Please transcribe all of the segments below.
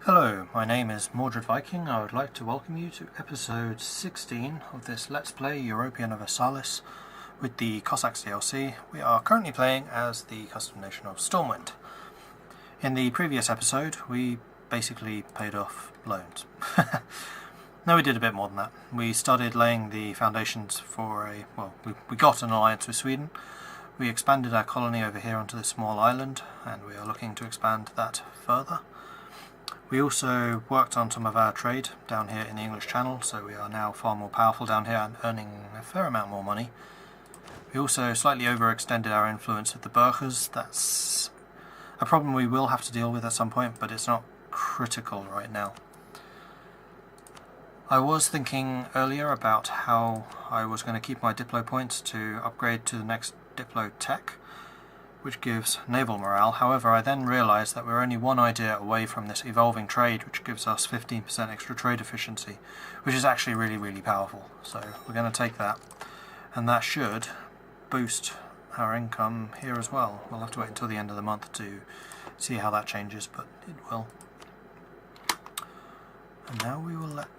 Hello, my name is Mordred Viking. I would like to welcome you to episode 16 of this Let's Play European Universalis with the Cossacks DLC. We are currently playing as the custom nation of Stormwind. In the previous episode, we basically paid off loans. No, we did a bit more than that. We started laying the foundations for we got an alliance with Sweden. We expanded our colony over here onto this small island, and we are looking to expand that further. We also worked on some of our trade down here in the English Channel, so we are now far more powerful down here and earning a fair amount more money. We also slightly overextended our influence with the Burghers. That's a problem we will have to deal with at some point, but it's not critical right now. I was thinking earlier about how I was going to keep my Diplo points to upgrade to the next Diplo Tech, which gives naval morale. However, I then realised that we're only one idea away from this evolving trade, which gives us 15% extra trade efficiency, which is actually really powerful. So we're going to take that, and that should boost our income here as well. We'll have to wait until the end of the month to see how that changes, but it will. And now we will let...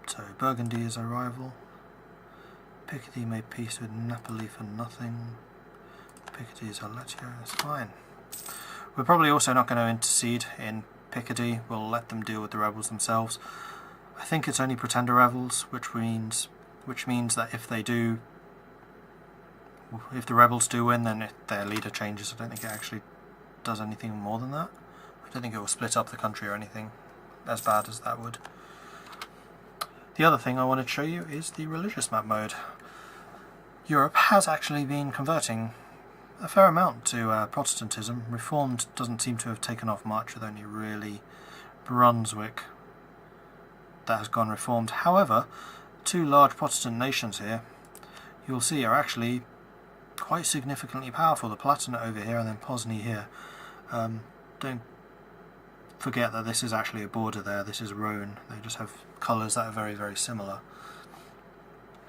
So Burgundy is our rival. Picardy made peace with Napoli for nothing. Picardy is Aletio, that's fine. We're probably also not going to intercede in Picardy. We'll let them deal with the rebels themselves. I think it's only pretender rebels, which means that if the rebels do win, then their leader changes. I don't think it actually does anything more than that. I don't think it will split up the country or anything as bad as that would. The other thing I wanted to show you is the religious map mode. Europe has actually been converting a fair amount to Protestantism. Reformed doesn't seem to have taken off much, with only really Brunswick that has gone reformed. However, two large Protestant nations here, you'll see, are actually quite significantly powerful. The Palatinate over here and then Pozny here. Don't forget that this is actually a border there. This is Rhone. They just have colours that are very similar.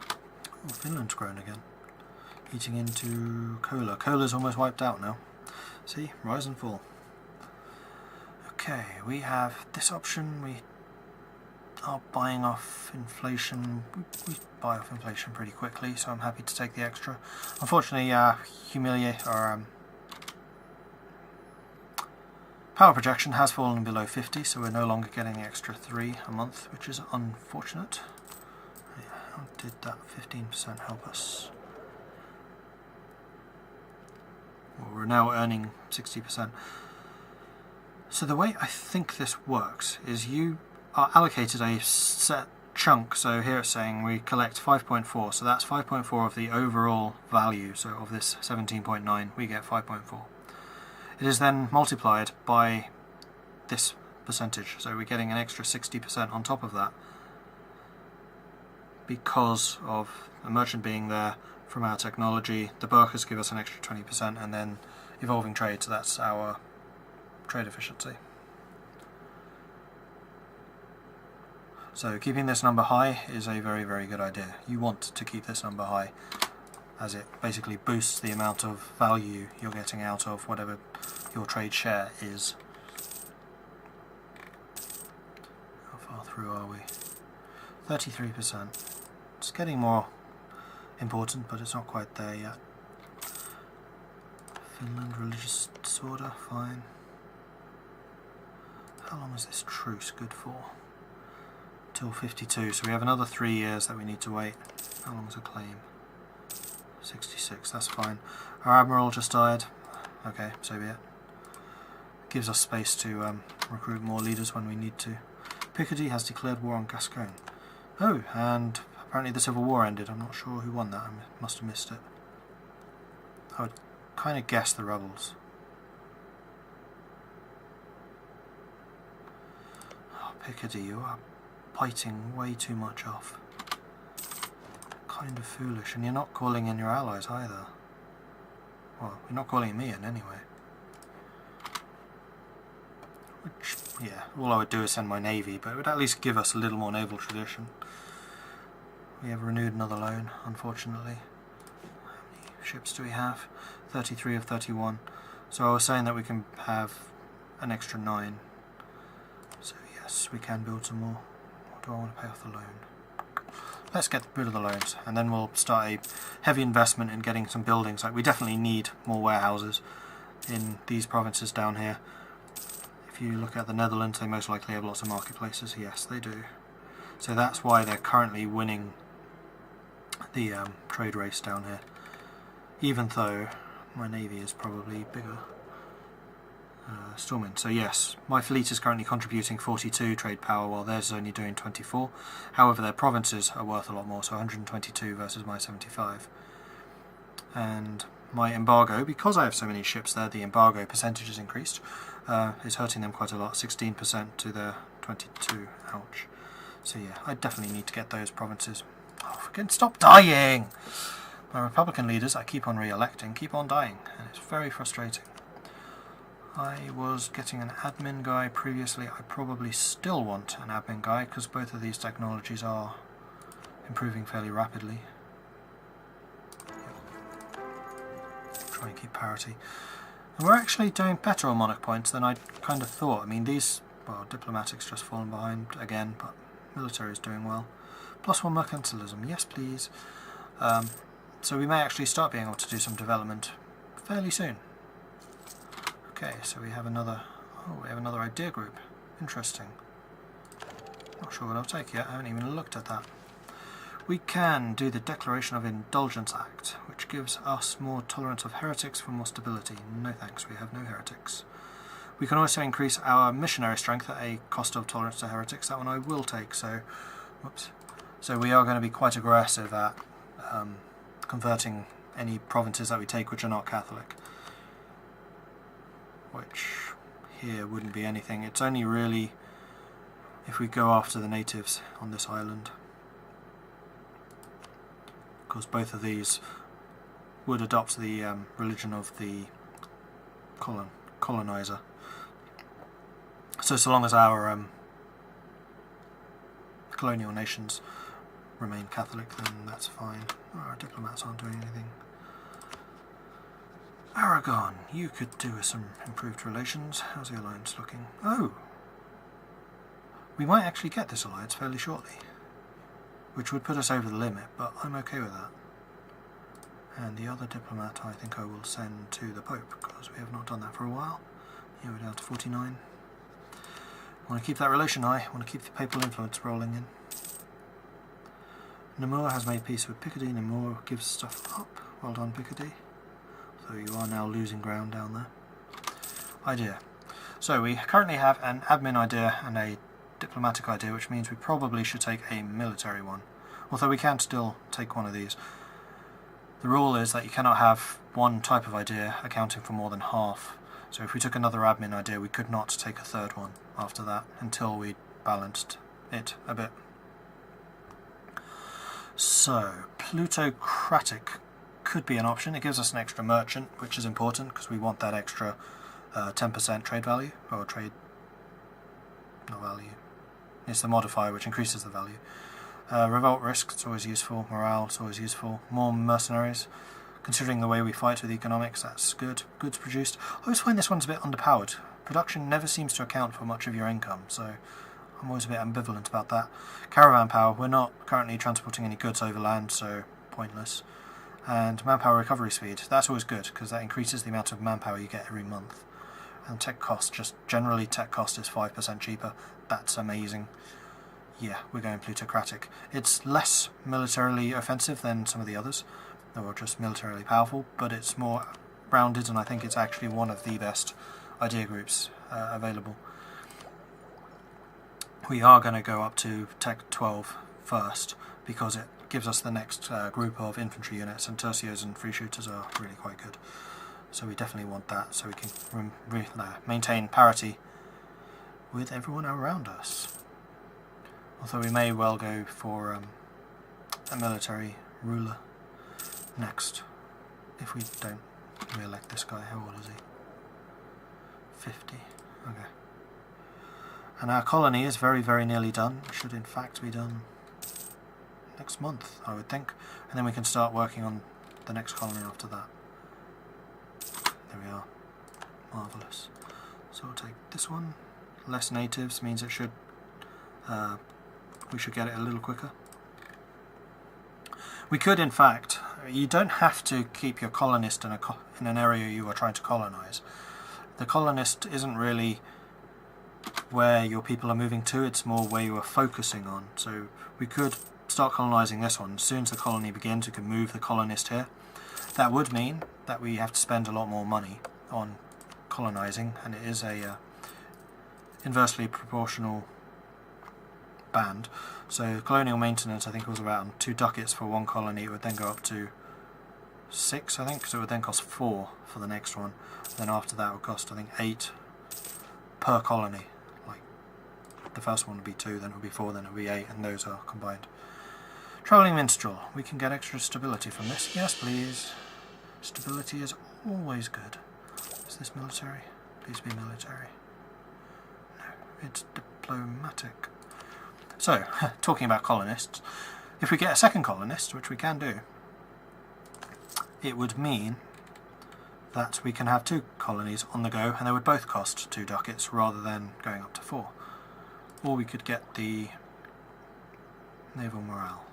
Oh, Finland's grown again. Eating into Cola. Cola's almost wiped out now. See? Rise and fall. Okay, we have this option. We are buying off inflation. We buy off inflation pretty quickly, so I'm happy to take the extra. Unfortunately, power projection has fallen below 50, so we're no longer getting the extra 3 a month, which is unfortunate. How did that 15% help us? Well, we're now earning 60%. So the way I think this works is you are allocated a set chunk. So here it's saying we collect 5.4, so that's 5.4 of the overall value. So of this 17.9, we get 5.4. It is then multiplied by this percentage, so we're getting an extra 60% on top of that because of a merchant being there. From our technology, the Burghers give us an extra 20%, and then evolving trade, so that's our trade efficiency. So keeping this number high is a very good idea. You want to keep this number high, as it basically boosts the amount of value you're getting out of whatever your trade share is. How far through are we? 33%. It's getting more important, but it's not quite there yet. Finland, religious disorder, fine. How long is this truce good for? Till 52, so we have another 3 years that we need to wait. How long is a claim? 66, that's fine. Our admiral just died. Okay, so be it. Gives us space to recruit more leaders when we need to. Picardy has declared war on Gascogne. Oh, and apparently the Civil War ended. I'm not sure who won that. I must have missed it. I would kind of guess the rebels. Oh, Picardy, you are biting way too much off. Kind of foolish. And you're not calling in your allies either. Well, you're not calling me in anyway. Which, yeah, all I would do is send my navy, but it would at least give us a little more naval tradition. We have renewed another loan, unfortunately. How many ships do we have? 33 of 31. So I was saying that we can have an extra 9. yes, we can build some more. Or do I want to pay off the loan? Let's get rid of the loans, and then we'll start a heavy investment in getting some buildings. Like, we definitely need more warehouses in these provinces down here. If you look at the Netherlands, they most likely have lots of marketplaces. Yes, they do. So that's why they're currently winning the trade race down here. Even though my navy is probably bigger. Stormwind. So yes, my fleet is currently contributing 42 trade power while theirs is only doing 24. However, their provinces are worth a lot more, so 122 versus my 75. And my embargo, because I have so many ships there, the embargo percentage has increased. It's hurting them quite a lot, 16% to their 22. Ouch. So yeah, I definitely need to get those provinces. Oh, freaking stop dying! My Republican leaders I keep on re-electing keep on dying, and it's very frustrating. I was getting an admin guy previously. I probably still want an admin guy because both of these technologies are improving fairly rapidly. Try and keep parity. And we're actually doing better on monarch points than I kind of thought. I mean, these, well, diplomatic's just fallen behind again, but military is doing well. +1 mercantilism, yes please. So we may actually start being able to do some development fairly soon. Okay, so we have another idea group. Interesting. Not sure what I'll take yet, I haven't even looked at that. We can do the Declaration of Indulgence Act, which gives us more tolerance of heretics for more stability. No thanks, we have no heretics. We can also increase our missionary strength at a cost of tolerance to heretics. That one I will take, so... Whoops. So we are going to be quite aggressive at converting any provinces that we take which are not Catholic. Which here wouldn't be anything. It's only really if we go after the natives on this island. Because both of these would adopt the religion of the colonizer. So long as our colonial nations remain Catholic, then that's fine. Our diplomats aren't doing anything. Aragon, you could do with some improved relations. How's the alliance looking? Oh! We might actually get this alliance fairly shortly, which would put us over the limit, but I'm okay with that. And the other diplomat I think I will send to the Pope, because we have not done that for a while. Yeah, we're down to 49. I want to keep that relation high. I want to keep the papal influence rolling in. Namur has made peace with Picardy. Namur gives stuff up. Well done, Picardy. So you are now losing ground down there. Idea. So we currently have an admin idea and a diplomatic idea, which means we probably should take a military one. Although we can still take one of these. The rule is that you cannot have one type of idea accounting for more than half. So if we took another admin idea, we could not take a third one after that until we balanced it a bit. So, plutocratic could be an option. It gives us an extra merchant, which is important because we want that extra 10% trade value, or trade, not value. It's the modifier which increases the value. Revolt risk, it's always useful. Morale, it's always useful. More mercenaries. Considering the way we fight with economics, that's good. Goods produced. I always find this one's a bit underpowered. Production never seems to account for much of your income, so I'm always a bit ambivalent about that. Caravan power, we're not currently transporting any goods over land, so pointless. And manpower recovery speed, that's always good, because that increases the amount of manpower you get every month. And tech cost, just generally tech cost is 5% cheaper. That's amazing. Yeah, we're going plutocratic. It's less militarily offensive than some of the others. Or just militarily powerful, but it's more rounded, and I think it's actually one of the best idea groups available. We are going to go up to Tech 12 first, because it gives us the next group of infantry units, and tercios and free shooters are really quite good. So we definitely want that, so we can maintain parity with everyone around us. Although we may well go for a military ruler next, if we don't re-elect this guy. How old is he? 50. Okay. And our colony is very, very nearly done. It should in fact be done next month, I would think. And then we can start working on the next colony after that. There we are. Marvellous. So we'll take this one. Less natives means it should we should get it a little quicker. We could, in fact, you don't have to keep your colonist in an area you are trying to colonize. The colonist isn't really where your people are moving to, it's more where you are focusing on. So we could start colonizing this one. As soon as the colony begins, we can move the colonist here. That would mean that we have to spend a lot more money on colonizing, and it is a inversely proportional band. So colonial maintenance, I think, was around 2 ducats for one colony. It would then go up to 6, I think, so it would then cost 4 for the next one. Then after that it would cost, I think, 8 per colony. Like, the first one would be 2, then it would be 4, then it would be 8, and those are combined. Travelling minstrel. We can get extra stability from this. Yes, please. Stability is always good. Is this military? Please be military. No, it's diplomatic. So, talking about colonists, if we get a second colonist, which we can do, it would mean that we can have 2 colonies on the go, and they would both cost 2 ducats rather than going up to 4. Or we could get the naval morale.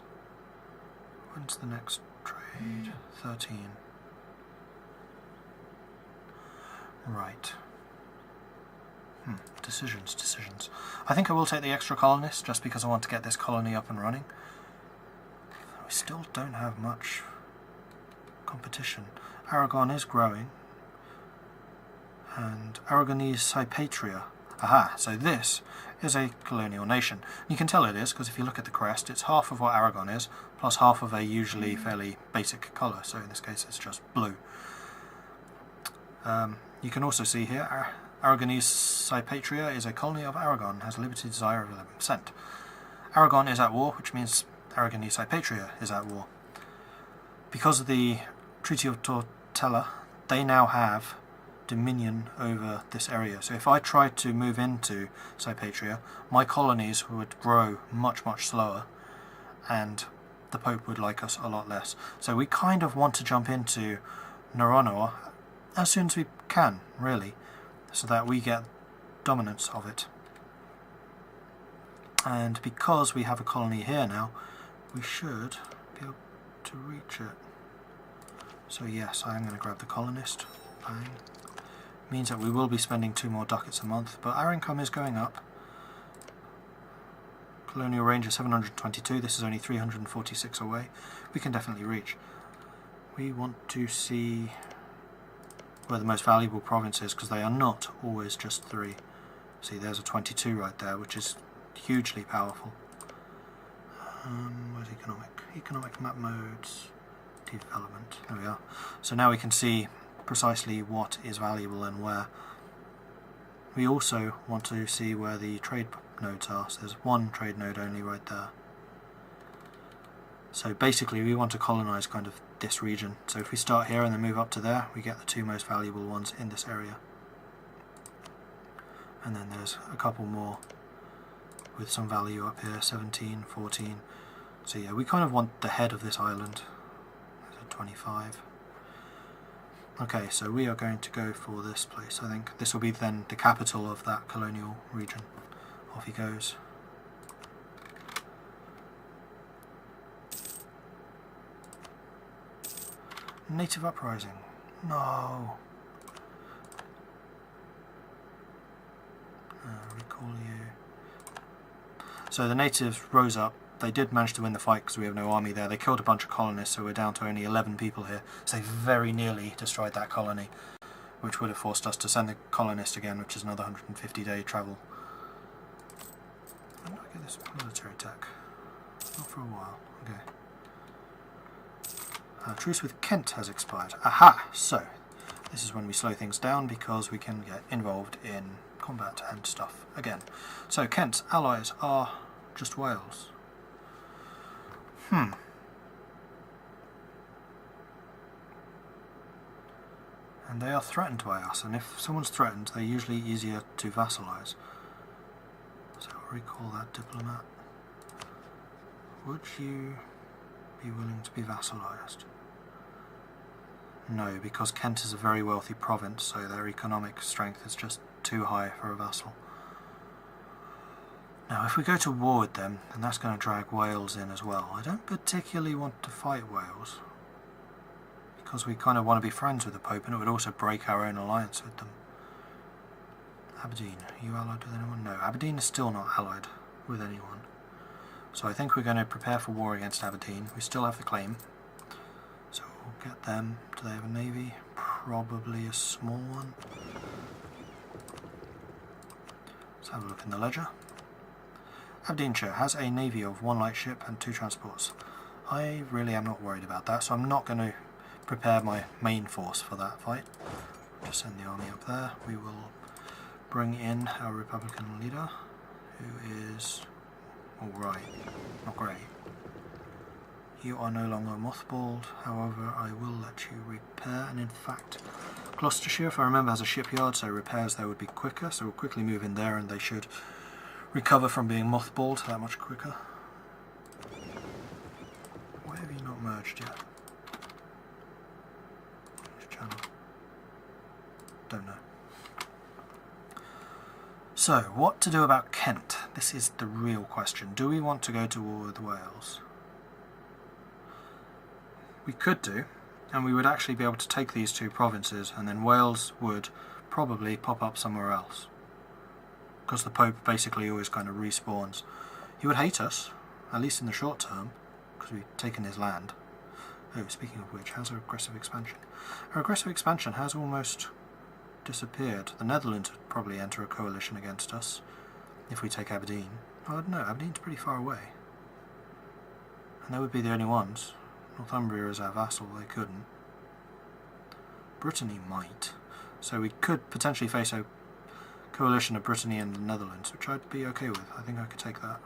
When's the next trade? 13. Right. Decisions. I think I will take the extra colonist just because I want to get this colony up and running. We still don't have much competition. Aragon is growing. And Aragonese Cypatria. Aha, so this is a colonial nation. You can tell it is because if you look at the crest, it's half of what Aragon is, plus half of a usually fairly basic colour, so in this case it's just blue. You can also see here, Aragonese Cypatria is a colony of Aragon, has a liberty desire of 11%. Aragon is at war, which means Aragonese Cypatria is at war. Because of the Treaty of Tortella, they now have dominion over this area. So if I tried to move into Cypatria, my colonies would grow much, much slower, and the Pope would like us a lot less. So we kind of want to jump into Noronor as soon as we can, really, so that we get dominance of it. And because we have a colony here now, we should be able to reach it. So yes, I am going to grab the colonist. Bang. Means that we will be spending 2 more ducats a month, but our income is going up. Colonial range is 722, this is only 346 away. We can definitely reach. We want to see where the most valuable province is, because they are not always just 3. See, there's a 22 right there, which is hugely powerful. Where's economic? Economic map modes, development, there we are. So now we can see precisely what is valuable and where. We also want to see where the trade nodes are, so there's 1 trade node only right there. So basically we want to colonize kind of this region. So if we start here and then move up to there, we get the 2 most valuable ones in this area. And then there's a couple more with some value up here, 17, 14. So yeah, we kind of want the head of this island. 25. Okay, so we are going to go for this place. I think this will be then the capital of that colonial region. Off he goes. Native uprising. No. Recall you. So the natives rose up. They did manage to win the fight because we have no army there. They killed a bunch of colonists, so we're down to only 11 people here. So they very nearly destroyed that colony, which would have forced us to send the colonist again, which is another 150-day travel. When do I get this military tech? Not for a while. Okay. Truce with Kent has expired. Aha! So, this is when we slow things down because we can get involved in combat and stuff again. So, Kent's allies are just Wales. And they are threatened by us, and if someone's threatened, they're usually easier to vassalize. So I'll recall that diplomat. Would you be willing to be vassalized? No, because Kent is a very wealthy province, so their economic strength is just too high for a vassal. Now if we go to war with them, then that's going to drag Wales in as well. I don't particularly want to fight Wales, because we kind of want to be friends with the Pope, and it would also break our own alliance with them. Aberdeen, are you allied with anyone? No, Aberdeen is still not allied with anyone. So I think we're going to prepare for war against Aberdeen. We still have the claim. So we'll get them. Do they have a navy? Probably a small one. Let's have a look in the ledger. Aberdeenshire has a navy of 1 light ship and 2 transports. I really am not worried about that, so I'm not going to prepare my main force for that fight. Just send the army up there. We will bring in our Republican leader, who is alright, not great. You are no longer mothballed, however I will let you repair, and in fact Gloucestershire, if I remember, has a shipyard, so repairs there would be quicker, so we'll quickly move in there and they should recover from being mothballed that much quicker. Why have you not merged yet? Which channel? Don't know. So, what to do about Kent? This is the real question. Do we want to go to war with Wales? We could do, and we would actually be able to take these 2 provinces, and then Wales would probably pop up somewhere else. Because the Pope basically always kind of respawns. He would hate us, at least in the short term, because we've taken his land. Oh, speaking of which, how's our aggressive expansion? Our aggressive expansion has almost disappeared. The Netherlands would probably enter a coalition against us if we take Aberdeen. I don't know, Aberdeen's pretty far away. And they would be the only ones. Northumbria is our vassal, they couldn't. Brittany might. So we could potentially face a coalition of Brittany and the Netherlands, which I'd be okay with. I think I could take that.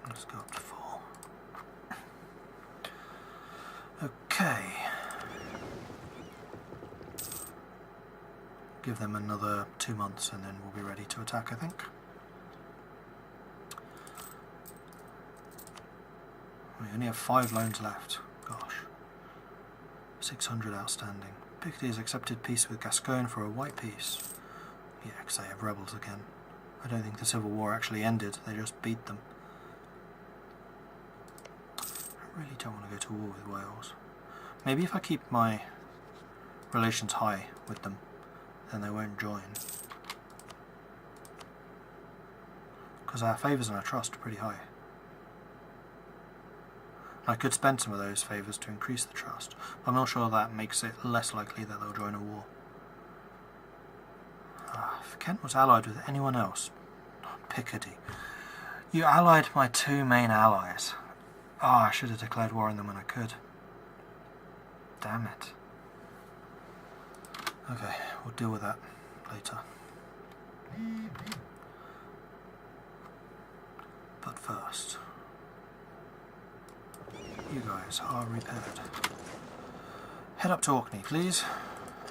Let's go up to 4. Okay. Give them another 2 months and then we'll be ready to attack, I think. We only have 5 loans left. Gosh. 600 outstanding. Picardy has accepted peace with Gascogne for a white peace. Yeah, because they have rebels again. I don't think the Civil War actually ended, they just beat them. I really don't want to go to war with Wales. Maybe if I keep my relations high with them, then they won't join. Because our favours and our trust are pretty high. I could spend some of those favours to increase the trust, but I'm not sure that makes it less likely that they'll join a war. If Kent was allied with anyone else... Picardy. You allied my 2 main allies. I should have declared war on them when I could. Damn it. Okay, we'll deal with that later. But first... You guys are repaired. Head up to Orkney, please,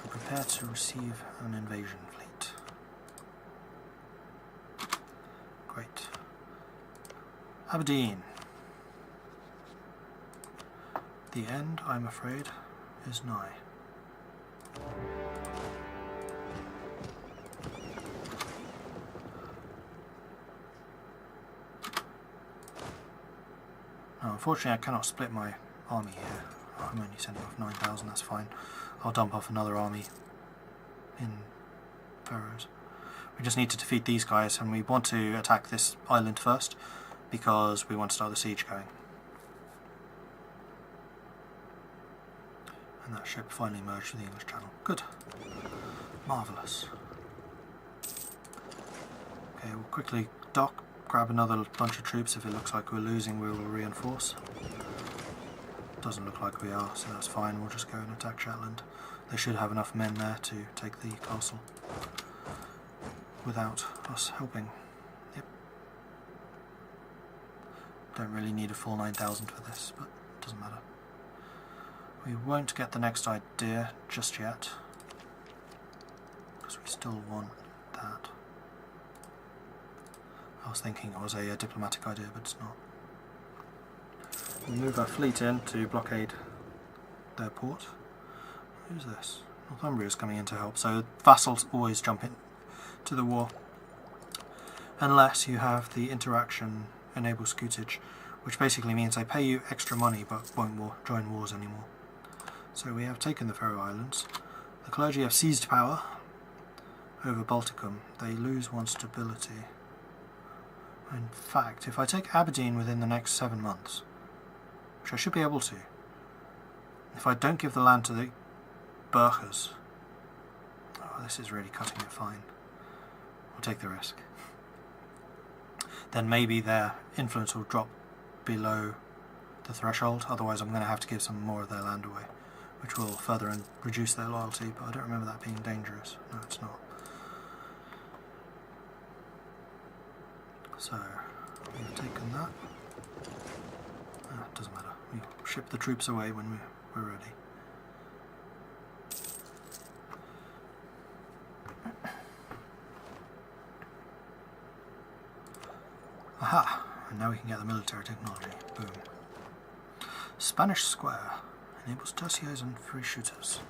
and prepare to receive an invasion fleet. Great. Aberdeen. The end, I'm afraid, is nigh. Now, unfortunately I cannot split my army here. I'm only sending off 9,000, that's fine. I'll dump off another army in Faroes. We just need to defeat these guys, and we want to attack this island first because we want to start the siege going. And that ship finally merged with the English Channel. Good. Marvellous. Okay, we'll quickly dock, grab another bunch of troops. If it looks like we're losing, we will reinforce. Doesn't look like we are, so that's fine. We'll just go and attack Shetland. They should have enough men there to take the castle without us helping. Yep. Don't really need a full 9,000 for this, but it doesn't matter. We won't get the next idea just yet, because we still want that. I was thinking it was a diplomatic idea, but it's not. We'll move our fleet in to blockade their port. Who's this? Northumbria is coming in to help, so vassals always jump in to the war. Unless you have the interaction enable scutage, which basically means they pay you extra money but won't join wars anymore. So we have taken the Faroe Islands. The clergy have seized power over Balticum. They lose one stability. In fact, if I take Aberdeen within the next 7 months, which I should be able to, if I don't give the land to the Burkers, oh, this is really cutting it fine. We'll take the risk. Then maybe their influence will drop below the threshold, otherwise I'm going to have to give some more of their land away, which will further reduce their loyalty, but I don't remember that being dangerous. No, it's not. So, we've taken that. Doesn't matter. We ship the troops away when we're ready. Aha! And now we can get the military technology. Boom. Spanish Square enables tercios and free shooters.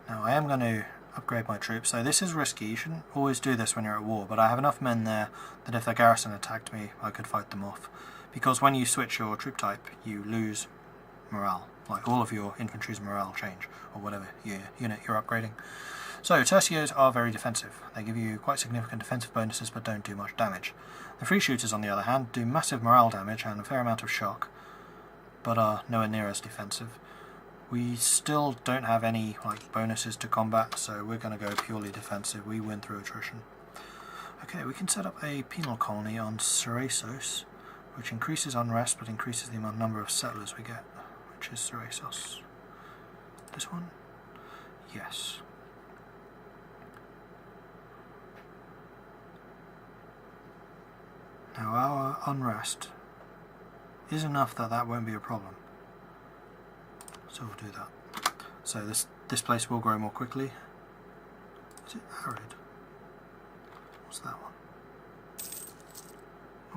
Now I am going to upgrade my troops, so this is risky. You shouldn't always do this when you're at war, but I have enough men there that if their garrison attacked me, I could fight them off. Because when you switch your troop type, you lose morale. Like all of your infantry's morale change, or whatever unit you're upgrading. So tercios are very defensive. They give you quite significant defensive bonuses but don't do much damage. The free shooters, on the other hand, do massive morale damage and a fair amount of shock, but are nowhere near as defensive. We still don't have any bonuses to combat, so we're going to go purely defensive. We win through attrition. Okay, we can set up a penal colony on Ceresos, which increases unrest but increases the number of settlers we get, which is Ceresos. This one? Yes. Now our unrest is enough that won't be a problem. So we'll do that. So this place will grow more quickly. Is it arid? What's that one?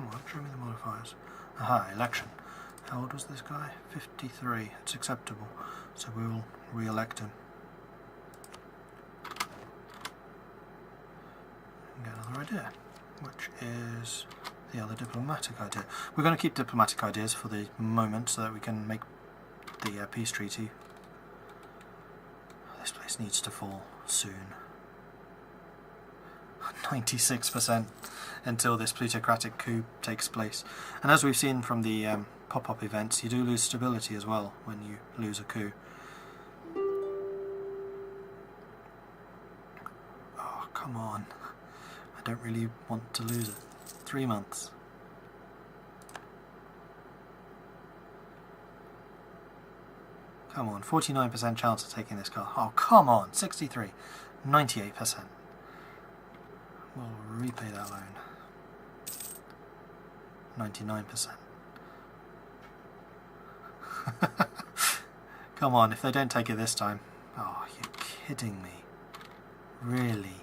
Oh, show me the modifiers. Aha, election. How old was this guy? 53. It's acceptable. So we will re-elect him. And get another idea, which is the other diplomatic idea. We're going to keep diplomatic ideas for the moment so that we can make the peace treaty. This place needs to fall soon. 96% until this plutocratic coup takes place. And as we've seen from the pop-up events, you do lose stability as well when you lose a coup. Oh, come on. I don't really want to lose it. 3 months. Come on, 49% chance of taking this car. Oh, come on, 63. 98%. We'll repay that loan. 99%. Come on, if they don't take it this time. Oh, you're kidding me. Really?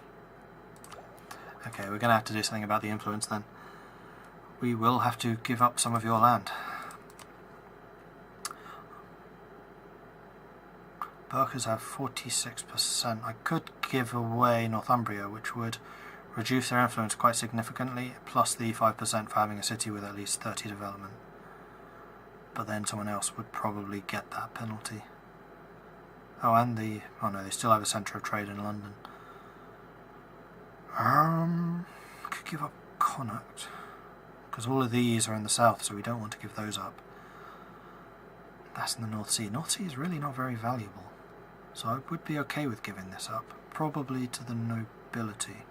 Okay, we're going to have to do something about the influence then. We will have to give up some of your land. Burkers have 46%. I could give away Northumbria, which would reduce their influence quite significantly, plus the 5% for having a city with at least 30 development. But then someone else would probably get that penalty. Oh, and oh no, they still have a centre of trade in London. Could give up Connacht, because all of these are in the south, so we don't want to give those up. That's in the North Sea. North Sea is really not very valuable, so I would be okay with giving this up. Probably to the nobility.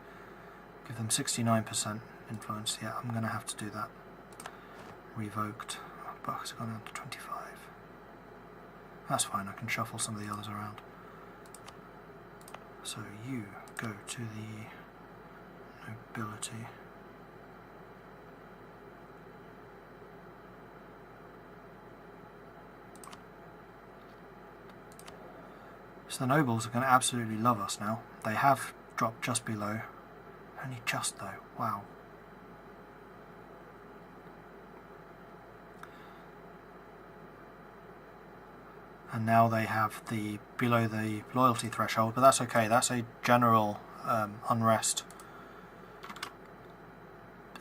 Give them 69% influence. Yeah, I'm going to have to do that. Revoked. Bucks have gone down to 25. That's fine, I can shuffle some of the others around. So you go to the nobility. So the nobles are going to absolutely love us now. They have dropped just below. Only just though. Wow. and now they have the below the loyalty threshold, but that's okay. That's a general unrest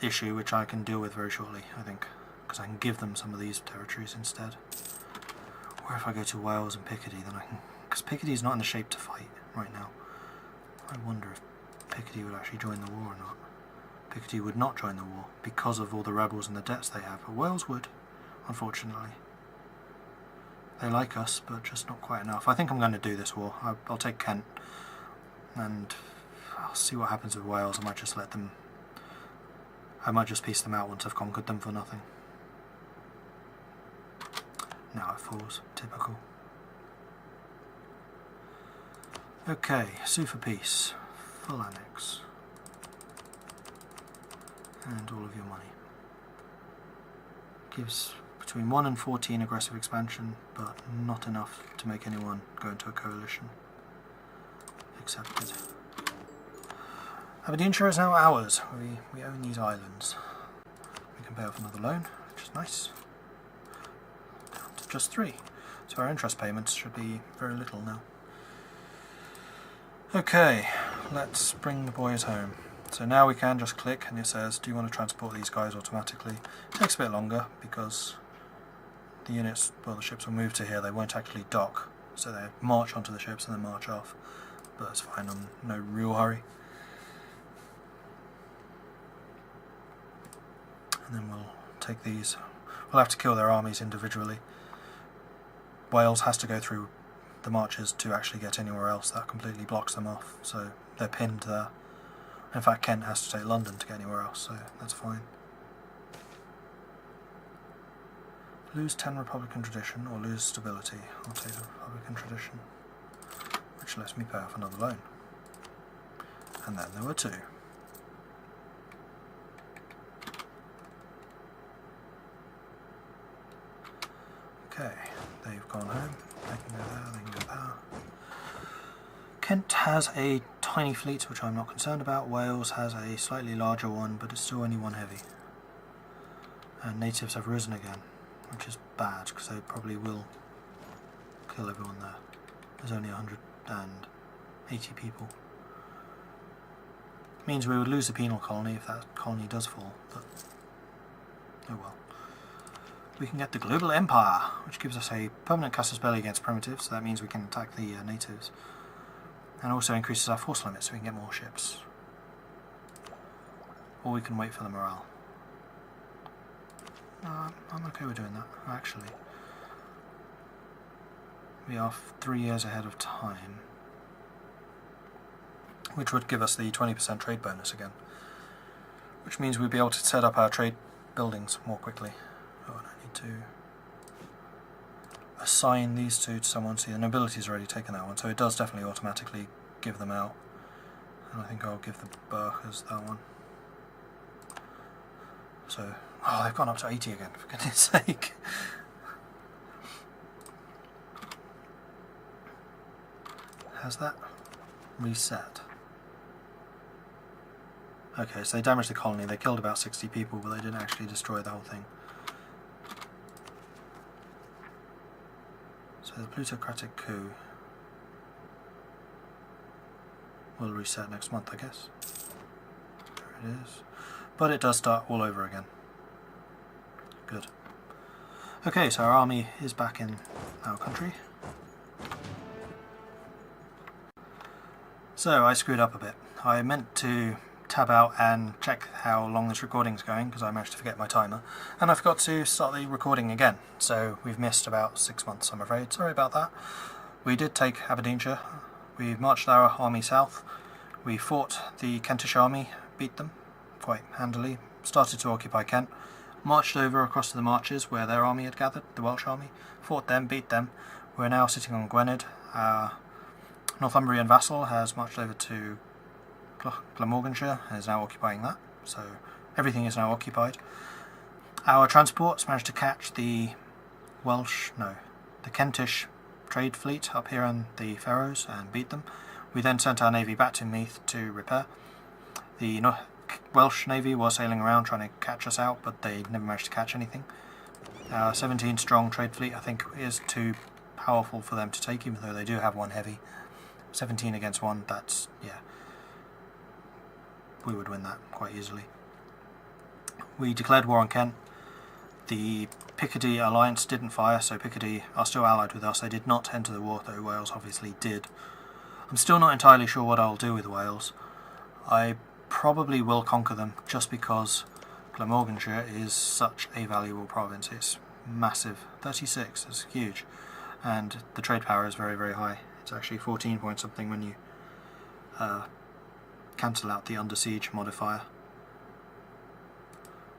issue which I can deal with very shortly, I think, because I can give them some of these territories instead. Or if I go to Wales and Picardy, then I can, because Picardy is not in the shape to fight right now. I wonder if Picardy would actually join the war or not. Picardy would not join the war because of all the rebels and the debts they have, but Wales would, unfortunately. They like us, but just not quite enough. I think I'm going to do this war. I'll take Kent, and I'll see what happens with Wales. I might just let them... I might just piece them out once I've conquered them for nothing. Now it falls. Typical. Okay, sue for peace. Full annex. And all of your money. Gives between 1 and 14 aggressive expansion, but not enough to make anyone go into a coalition. Accepted. Aberdeenshire is now ours. We own these islands. We can pay off another loan, which is nice. Down to just 3. So our interest payments should be very little now. Okay, let's bring the boys home. So now we can just click and it says, do you want to transport these guys automatically? It takes a bit longer because the units, well, the ships will move to here, they won't actually dock. So they march onto the ships and then march off. But it's fine, I'm in no real hurry. And then we'll take these. We'll have to kill their armies individually. Wales has to go through the marches to actually get anywhere else. That completely blocks them off, so they're pinned there. In fact, Kent has to take London to get anywhere else, so that's fine. Lose 10 Republican tradition or lose stability. I'll take the Republican tradition, which lets me pay off another loan. And then there were 2. Okay, they've gone home. They can go there, they can go there. Kent has a tiny fleet, which I'm not concerned about. Wales has a slightly larger one, but it's still only 1 heavy. And natives have risen again, which is bad, because they probably will kill everyone there. There's only 180 people. Means we would lose the penal colony if that colony does fall, but oh well. We can get the Global Empire, which gives us a permanent casus belli against primitives, so that means we can attack the natives. And also increases our force limit so we can get more ships. Or we can wait for the morale. I'm okay with doing that, actually. We are 3 years ahead of time, which would give us the 20% trade bonus again, which means we'd be able to set up our trade buildings more quickly. Oh, and I need to assign these 2 to someone. See, the nobility's already taken that one, so it does definitely automatically give them out. And I think I'll give the Burghers that one. So, oh, they've gone up to 80 again, for goodness sake. Has that reset? Okay, so they damaged the colony. They killed about 60 people, but they didn't actually destroy the whole thing. So the plutocratic coup will reset next month, I guess. There it is. But it does start all over again. Good. Okay, so our army is back in our country. So I screwed up a bit. I meant to tab out and check how long this recording's going, because I managed to forget my timer, and I forgot to start the recording again, so we've missed about 6 months, I'm afraid. Sorry about that. We did take Aberdeenshire. We marched our army south. We fought the Kentish army, beat them quite handily, started to occupy Kent, marched over across to the marches where their army had gathered, the Welsh army, fought them, beat them. We're now sitting on Gwynedd. Our Northumbrian vassal has marched over to Glamorganshire and is now occupying that, so everything is now occupied. Our transports managed to catch the Kentish trade fleet up here in the Faroes and beat them. We then sent our navy back to Meath to repair. The Welsh navy was sailing around trying to catch us out, but they never managed to catch anything. Our 17 strong trade fleet, I think, is to powerful for them to take, even though they do have one heavy. 17 against 1, that's, yeah, we would win that quite easily. We declared war on Kent. The Picardy alliance didn't fire, so Picardy are still allied with us. They did not enter the war, though Wales obviously did. I'm still not entirely sure what I'll do with Wales. I probably will conquer them, just because Glamorganshire is such a valuable province. It's massive. 36 is huge, and the trade power is very, very high. It's actually 14 point something when you cancel out the under siege modifier.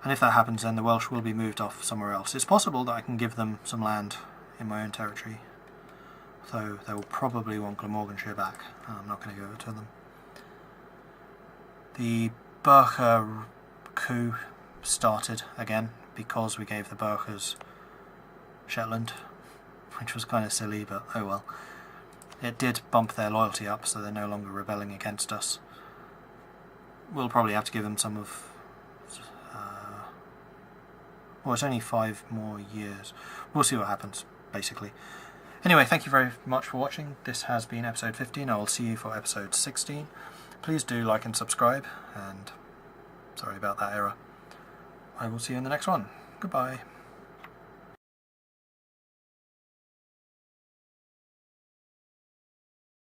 And if that happens, then the Welsh will be moved off somewhere else. It's possible that I can give them some land in my own territory, though they will probably want Glamorganshire back. I'm not going to give it to them. The Berkha coup started again because we gave the Berkhas Shetland, which was kind of silly, but oh well. It did bump their loyalty up, so they're no longer rebelling against us. We'll probably have to give them some of... well, it's only 5 more years. We'll see what happens, basically. Anyway, thank you very much for watching. This has been episode 15. I will see you for episode 16. Please do like and subscribe, and sorry about that error. I will see you in the next one. Goodbye.